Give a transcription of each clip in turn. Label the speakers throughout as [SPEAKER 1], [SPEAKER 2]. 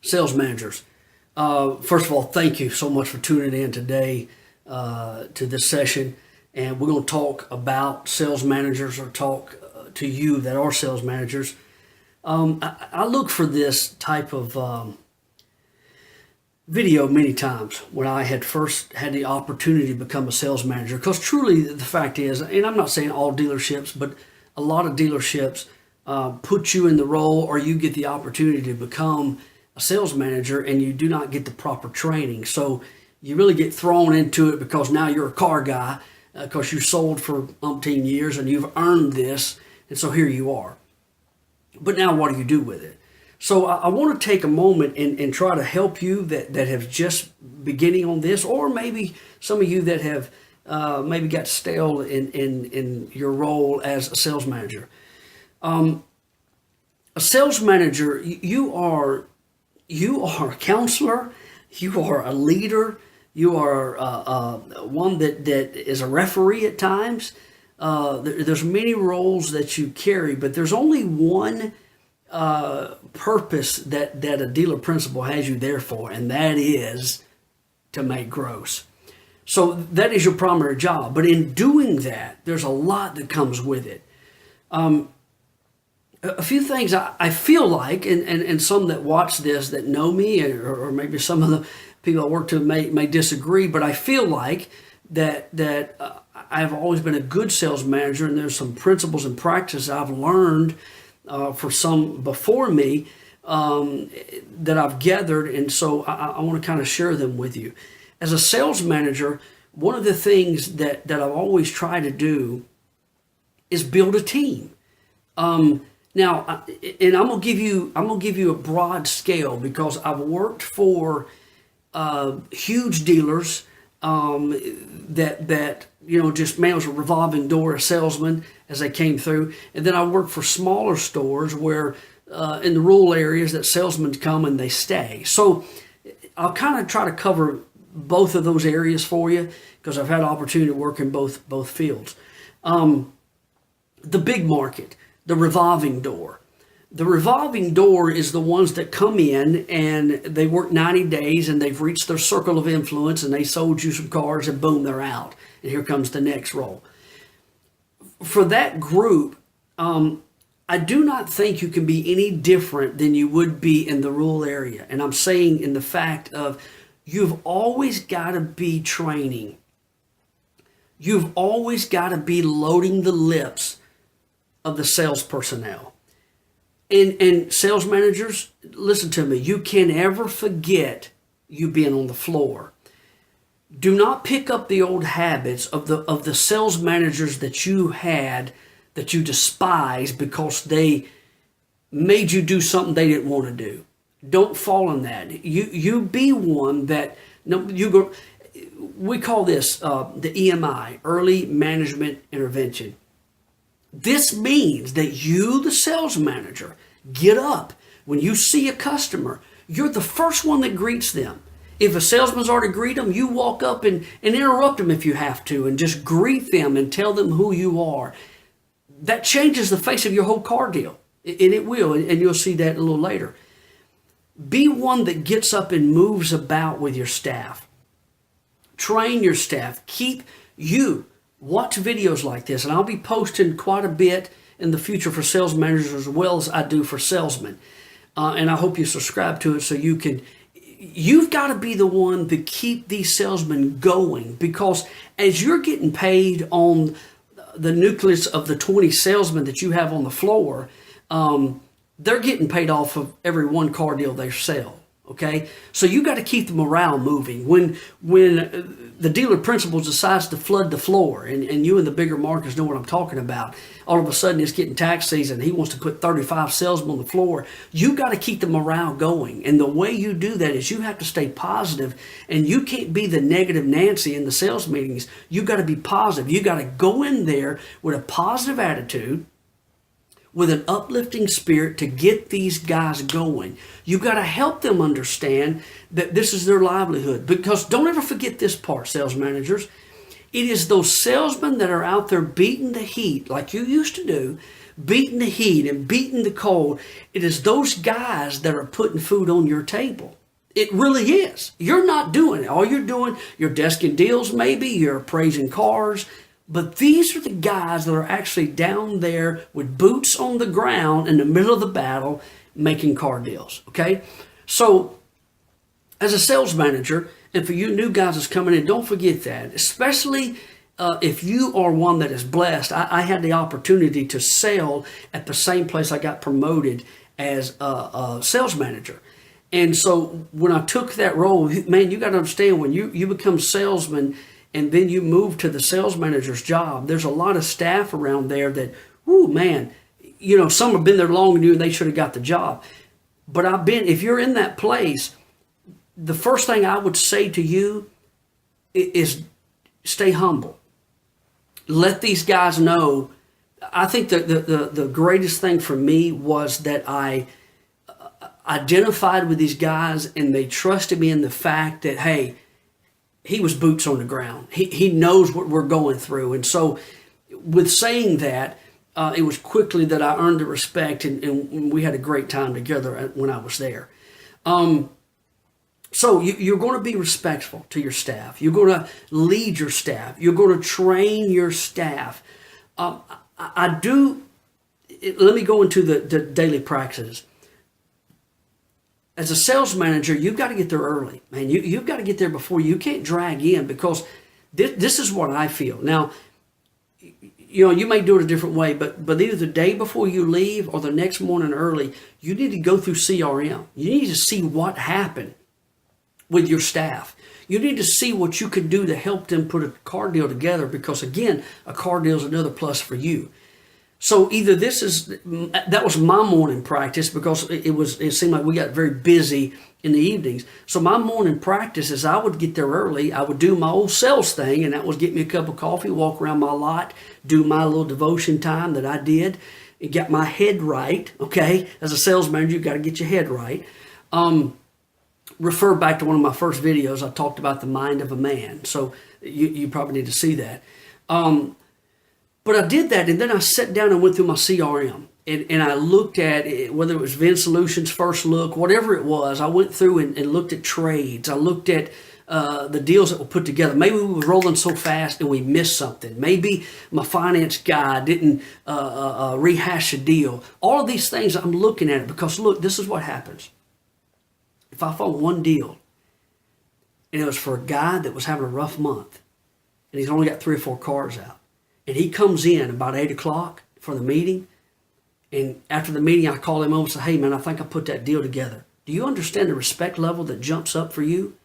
[SPEAKER 1] Sales managers. First of all, thank you so much for tuning in today to this session. And we're going to talk about sales managers, or talk to you that are sales managers. I look for this type of video many times when I had first had the opportunity to become a sales manager, because truly the fact is, and I'm not saying all dealerships, but a lot of dealerships put you in the role, or you get the opportunity to become a sales manager and you do not get the proper training. So you really get thrown into it because now you're a car guy, because you sold for umpteen years and you've earned this. And so here you are. But now what do you do with it? So I want to take a moment and try to help you that have just beginning on this, or maybe some of you that have maybe got stale in your role as a sales manager. A sales manager, you are a counselor, you are a leader, you are one that is a referee at times. There's many roles that you carry, but there's only one purpose that a dealer principal has you there for, and that is to make gross. So that is your primary job. But in doing that, there's a lot that comes with it. A few things I feel like, and some that watch this that know me, or maybe some of the people I work to may disagree, but I feel like that I've always been a good sales manager, and there's some principles and practices I've learned for some before me that I've gathered, and so I want to kind of share them with you. As a sales manager, one of the things that I've always tried to do is build a team. Now, and I'm gonna give you a broad scale, because I've worked for huge dealers that just, man, it was a revolving door of salesmen as they came through, and then I worked for smaller stores where in the rural areas that salesmen come and they stay. So I'll kind of try to cover both of those areas for you, because I've had opportunity to work in both fields. The big market. The revolving door. The revolving door is the ones that come in and they work 90 days and they've reached their circle of influence and they sold you some cars and boom, they're out. And here comes the next role. For that group, I do not think you can be any different than you would be in the rural area. And I'm saying in the fact of, you've always got to be training. You've always got to be loading the lips of the sales personnel. And sales managers, listen to me, you can't ever forget you being on the floor. Do not pick up the old habits of the sales managers that you had, that you despise because they made you do something they didn't want to do. Don't fall in that. You be one that, no, you go. We call this the EMI, Early Management Intervention. This means that you, the sales manager, get up. When you see a customer, you're the first one that greets them. If a salesman's already greeted them, you walk up and interrupt them if you have to, and just greet them and tell them who you are. That changes the face of your whole car deal, and it will, and you'll see that a little later. Be one that gets up and moves about with your staff. Train your staff. Watch videos like this, and I'll be posting quite a bit in the future for sales managers as well as I do for salesmen. And I hope you subscribe to it so you've got to be the one to keep these salesmen going, because as you're getting paid on the nucleus of the 20 salesmen that you have on the floor, they're getting paid off of every one car deal they sell. Okay, so you got to keep the morale moving. When the dealer principal decides to flood the floor, and you in the bigger markets know what I'm talking about, all of a sudden it's getting tax season, he wants to put 35 salesmen on the floor, you got to keep the morale going. And the way you do that is you have to stay positive, and you can't be the negative Nancy in the sales meetings. You got to be positive. You got to go in there with a positive attitude, with an uplifting spirit to get these guys going. You got to help them understand that this is their livelihood. Because don't ever forget this part, sales managers. It is those salesmen that are out there beating the heat like you used to do, beating the heat and beating the cold. It is those guys that are putting food on your table. It really is. You're not doing it. All you're doing, you're desking deals maybe, you're appraising cars, but these are the guys that are actually down there with boots on the ground in the middle of the battle making car deals, okay? So as a sales manager, and for you new guys that's coming in, don't forget that, especially if you are one that is blessed. I had the opportunity to sell at the same place I got promoted as a sales manager. And so when I took that role, man, you got to understand, when you become salesman and then you move to the sales manager's job, there's a lot of staff around there that, whoo, man, you know, some have been there longer than you and they should have got the job. But if you're in that place, the first thing I would say to you is stay humble. Let these guys know. I think that the greatest thing for me was that I identified with these guys and they trusted me in the fact that, hey, he was boots on the ground. He knows what we're going through. And so with saying that, it was quickly that I earned the respect, and we had a great time together when I was there. So you're going to be respectful to your staff. You're going to lead your staff. You're going to train your staff. Let me go into the daily practices. As a sales manager, you've got to get there early, man. You've got to get there before you can't drag in, because this is what I feel. Now, you know, you may do it a different way, but either the day before you leave or the next morning early, you need to go through CRM. You need to see what happened with your staff. You need to see what you can do to help them put a car deal together, because again, a car deal is another plus for you. So either that was my morning practice, because it seemed like we got very busy in the evenings. So my morning practice is I would get there early. I would do my old sales thing, and that was get me a cup of coffee, walk around my lot, do my little devotion time that I did, and get my head right. Okay, as a sales manager, you got to get your head right. Refer back to one of my first videos. I talked about the mind of a man, so you probably need to see that. But I did that, and then I sat down and went through my CRM, and I looked at it, whether it was Vin Solutions, First Look, whatever it was. I went through and looked at trades. I looked at the deals that were put together. Maybe we were rolling so fast and we missed something. Maybe my finance guy didn't rehash a deal. All of these things, I'm looking at it, because look, this is what happens. If I found one deal, and it was for a guy that was having a rough month, and he's only got 3 or 4 cars out, and he comes in about 8 o'clock for the meeting, and after the meeting, I call him over and say, hey, man, I think I put that deal together. Do you understand the respect level that jumps up for you?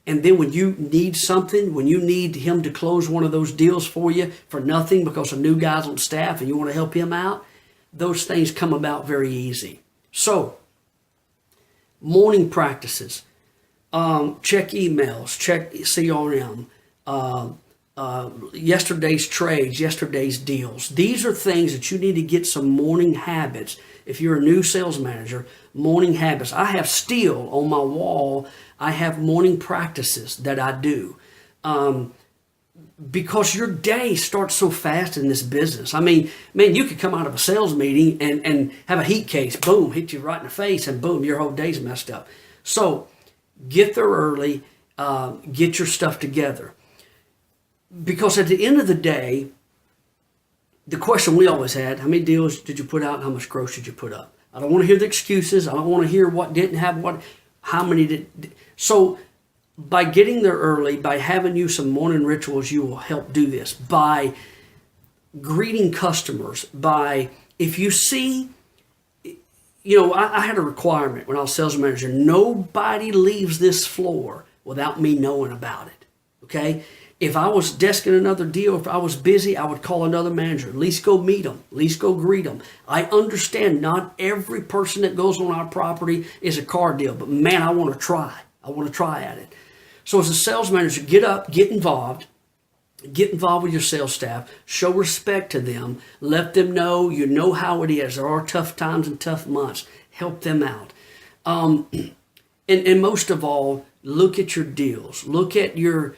[SPEAKER 1] And then when you need something, when you need him to close one of those deals for you for nothing because a new guy's on staff and you want to help him out, those things come about very easy. So, morning practices, check emails, check CRM, yesterday's trades, yesterday's deals. These are things that you need to get some morning habits. If you're a new sales manager, morning habits. I have still on my wall, I have morning practices that I do. Because your day starts so fast in this business. I mean, man, you could come out of a sales meeting and have a heat case, boom, hit you right in the face, and boom, your whole day's messed up. So get there early, get your stuff together. Because at the end of the day, the question we always had, how many deals did you put out and how much gross did you put up? I don't want to hear the excuses. I don't want to hear what didn't have what, how many did. So by getting there early, by having you some morning rituals, you will help do this. By greeting customers, by, if you see, you know, I had a requirement when I was sales manager, nobody leaves this floor without me knowing about it, okay? If I was desking another deal, if I was busy, I would call another manager. At least go meet them. At least go greet them. I understand not every person that goes on our property is a car deal, but man, I want to try. I want to try at it. So as a sales manager, get up, get involved with your sales staff, show respect to them, let them know you know how it is. There are tough times and tough months. Help them out. And most of all, look at your deals. Look at your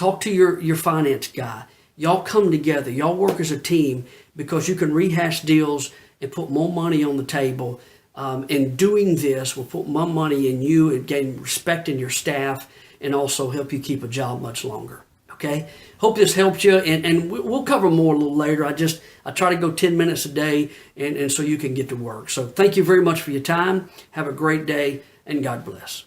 [SPEAKER 1] talk to your finance guy. Y'all come together. Y'all work as a team because you can rehash deals and put more money on the table. And doing this will put more money in you and gain respect in your staff and also help you keep a job much longer. Okay? Hope this helped you, and we'll cover more a little later. I try to go 10 minutes a day and so you can get to work. So thank you very much for your time. Have a great day, and God bless.